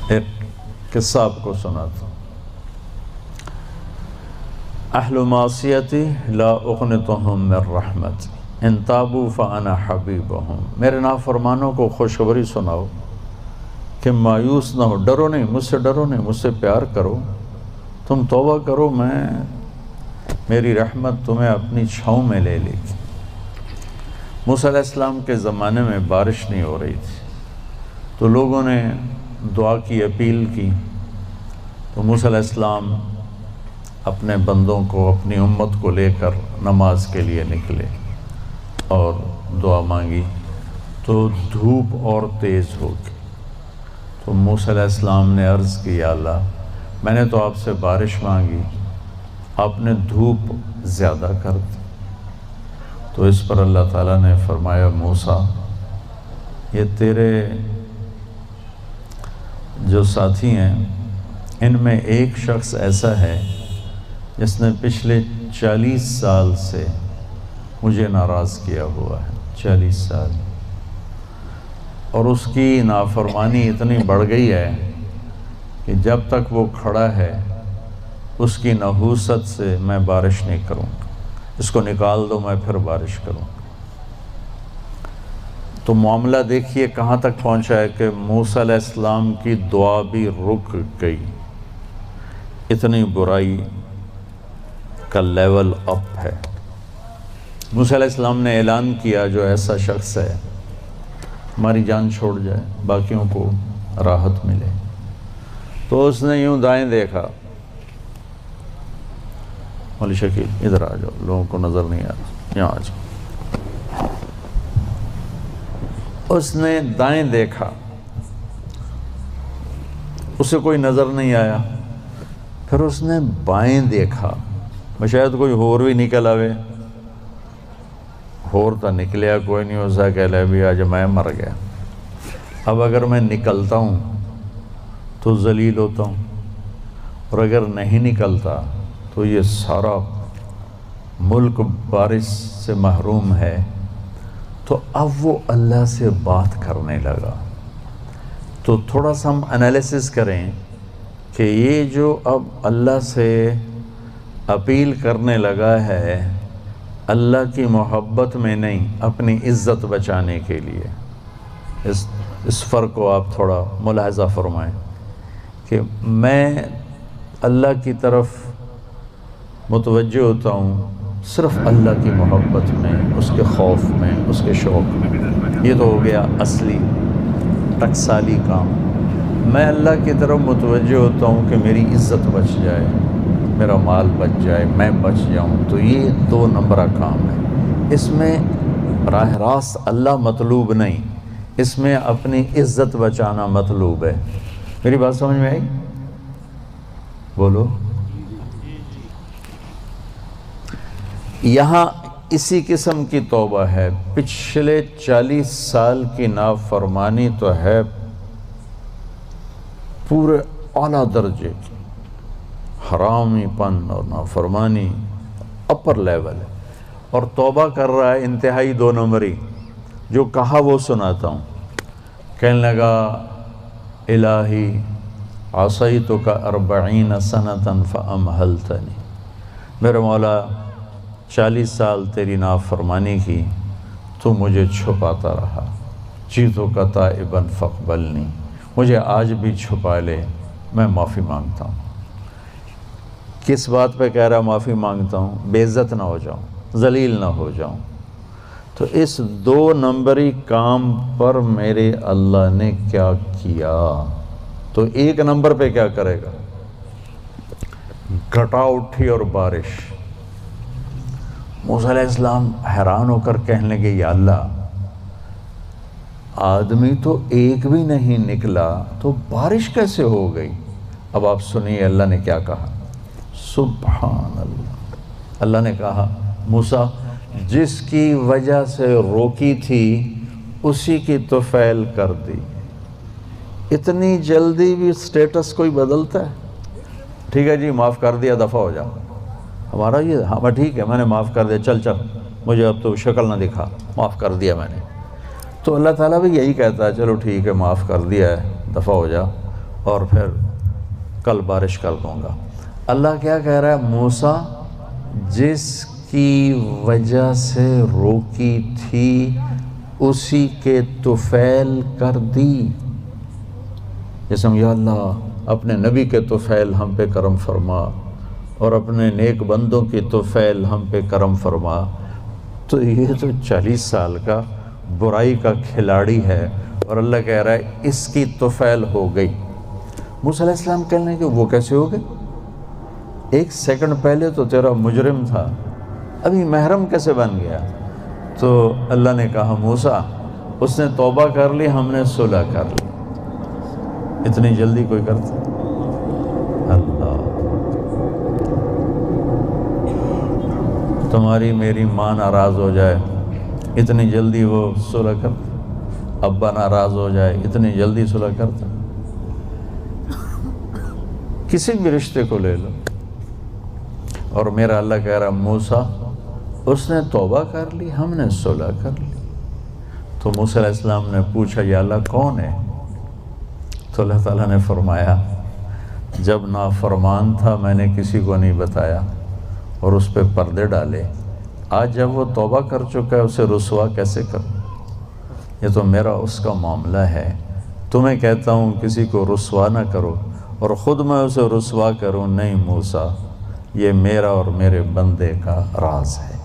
ایک قصہ آپ کو سناتا ہوں۔ اہل معصیتی لا اقنطہم من رحمت ان تابوا فانا حبیبہم، میرے نافرمانوں کو خوشخبری سناؤ کہ مایوس نہ ہو، ڈرو نہیں، مجھ سے ڈرو نہیں، مجھ سے پیار کرو، تم توبہ کرو، میری رحمت تمہیں اپنی چھاؤں میں لے لے گی۔ موسیٰ علیہ السلام کے زمانے میں بارش نہیں ہو رہی تھی، تو لوگوں نے دعا کی، اپیل کی، تو موسیٰ علیہ السلام اپنے بندوں کو، اپنی امت کو لے کر نماز کے لیے نکلے اور دعا مانگی، تو دھوپ اور تیز ہو گئی۔ تو موسیٰ علیہ السلام نے عرض کی، یا اللہ، میں نے تو آپ سے بارش مانگی، آپ نے دھوپ زیادہ کر دی۔ تو اس پر اللہ تعالیٰ نے فرمایا، موسیٰ، یہ تیرے جو ساتھی ہیں ان میں ایک شخص ایسا ہے جس نے پچھلے 40 سال سے مجھے ناراض کیا ہوا ہے، 40 سال، اور اس کی نافرمانی اتنی بڑھ گئی ہے کہ جب تک وہ کھڑا ہے اس کی نحوست سے میں بارش نہیں کروں گا، اس کو نکال دو، میں پھر بارش کروں گا۔ تو معاملہ دیکھیے کہاں تک پہنچا ہے کہ موسیٰ علیہ السلام کی دعا بھی رک گئی، اتنی برائی کا لیول اپ ہے۔ موسیٰ علیہ السلام نے اعلان کیا، جو ایسا شخص ہے ہماری جان چھوڑ جائے، باقیوں کو راحت ملے۔ تو اس نے یوں دائیں دیکھا، مولی شکیل ادھر آ جاؤ، لوگوں کو نظر نہیں آ رہا، یہاں آ جاؤ۔ اس نے دائیں دیکھا، اسے کوئی نظر نہیں آیا۔ پھر اس نے بائیں دیکھا، شاید کوئی ہور بھی نکل آوے، ہور تو نکلیا کوئی نہیں، ہو سا کہہ لے بھی آج میں مر گیا، اب اگر میں نکلتا ہوں تو ذلیل ہوتا ہوں، اور اگر نہیں نکلتا تو یہ سارا ملک بارش سے محروم ہے۔ تو اب وہ اللہ سے بات کرنے لگا۔ تو تھوڑا سا ہم انالیسس کریں کہ یہ جو اب اللہ سے اپیل کرنے لگا ہے، اللہ کی محبت میں نہیں، اپنی عزت بچانے کے لیے، اس فرق کو آپ تھوڑا ملاحظہ فرمائیں کہ میں اللہ کی طرف متوجہ ہوتا ہوں صرف اللہ کی محبت میں، اس کے خوف میں، اس کے شوق میں۔ یہ تو ہو گیا اصلی ٹکسالی کام۔ میں اللہ کی طرف متوجہ ہوتا ہوں کہ میری عزت بچ جائے، میرا مال بچ جائے، میں بچ جاؤں، تو یہ 2 نمبرہ کام ہے۔ اس میں براہ راست اللہ مطلوب نہیں، اس میں اپنی عزت بچانا مطلوب ہے۔ میری بات سمجھ میں آئی؟ بولو۔ یہاں اسی قسم کی توبہ ہے، پچھلے 40 سال کی نافرمانی تو ہے پورے اعلیٰ درجے کی، حرامی پن اور نافرمانی اپر لیول ہے، اور توبہ کر رہا ہے انتہائی 2 نمبری۔ جو کہا وہ سناتا ہوں۔ کہنے لگا، الہی عصیتک 40 سنة فامہلتنی، میرے مولا 40 سال تیری نافرمانی کی، تو مجھے چھپاتا رہا، جئتک تائبا فاقبلنی، مجھے آج بھی چھپا لے، میں معافی مانگتا ہوں۔ کس بات پہ کہہ رہا معافی مانگتا ہوں؟ بے عزت نہ ہو جاؤں، ذلیل نہ ہو جاؤں۔ تو اس 2 نمبری کام پر میرے اللہ نے کیا کیا، تو 1 نمبر پہ کیا کرے گا؟ گھٹا اٹھی اور بارش۔ موسیٰ علیہ السلام حیران ہو کر کہنے لگے، یا اللہ، آدمی تو ایک بھی نہیں نکلا تو بارش کیسے ہو گئی؟ اب آپ سنیے اللہ نے کیا کہا۔ سبحان اللہ، اللہ نے کہا، موسیٰ، جس کی وجہ سے روکی تھی اسی کی تو فعل کر دی۔ اتنی جلدی بھی سٹیٹس کوئی بدلتا ہے؟ ٹھیک ہے جی، معاف کر دیا، دفع ہو جا۔ ہمارا یہ، ہاں ٹھیک ہے، میں نے معاف کر دیا، چل مجھے اب تو شکل نہ دکھا، معاف کر دیا میں نے۔ تو اللہ تعالیٰ بھی یہی کہتا ہے، چلو ٹھیک ہے، معاف کر دیا ہے، دفع ہو جا۔ اور پھر کل بارش کر دوں گا۔ اللہ کیا کہہ رہا ہے؟ موسیٰ جس کی وجہ سے روکی تھی اسی کے طفیل کر دی۔ جیسے یا اللہ اپنے نبی کے طفیل ہم پہ کرم فرما اور اپنے نیک بندوں کی طفیل ہم پہ کرم فرما۔ تو یہ تو 40 سال کا برائی کا کھلاڑی ہے اور اللہ کہہ رہا ہے اس کی طفیل ہو گئی۔ موسیٰ علیہ السلام کہنے کہ وہ کیسے ہو گئی؟ 1 سیکنڈ پہلے تو تیرا مجرم تھا، ابھی محرم کیسے بن گیا؟ تو اللہ نے کہا موسیٰ اس نے توبہ کر لی، ہم نے صلح کر لی۔ اتنی جلدی کوئی کرتا؟ اللہ، تمہاری میری ماں ناراض ہو جائے اتنی جلدی وہ صلح کرتا؟ ابا ناراض ہو جائے اتنی جلدی صلح کرتا؟ کسی بھی رشتے کو لے لو، اور میرا اللہ کہہ رہا موسیٰ اس نے توبہ کر لی، ہم نے صلح کر لی۔ تو موسیٰ علیہ السلام نے پوچھا یا اللہ کون ہے؟ تو اللہ تعالیٰ نے فرمایا جب نافرمان تھا میں نے کسی کو نہیں بتایا اور اس پہ پردے ڈالے، آج جب وہ توبہ کر چکا ہے اسے رسوا کیسے کروں؟ یہ تو میرا اس کا معاملہ ہے، تمہیں کہتا ہوں کسی کو رسوا نہ کرو اور خود میں اسے رسوا کروں؟ نہیں موسیٰ، یہ میرا اور میرے بندے کا راز ہے۔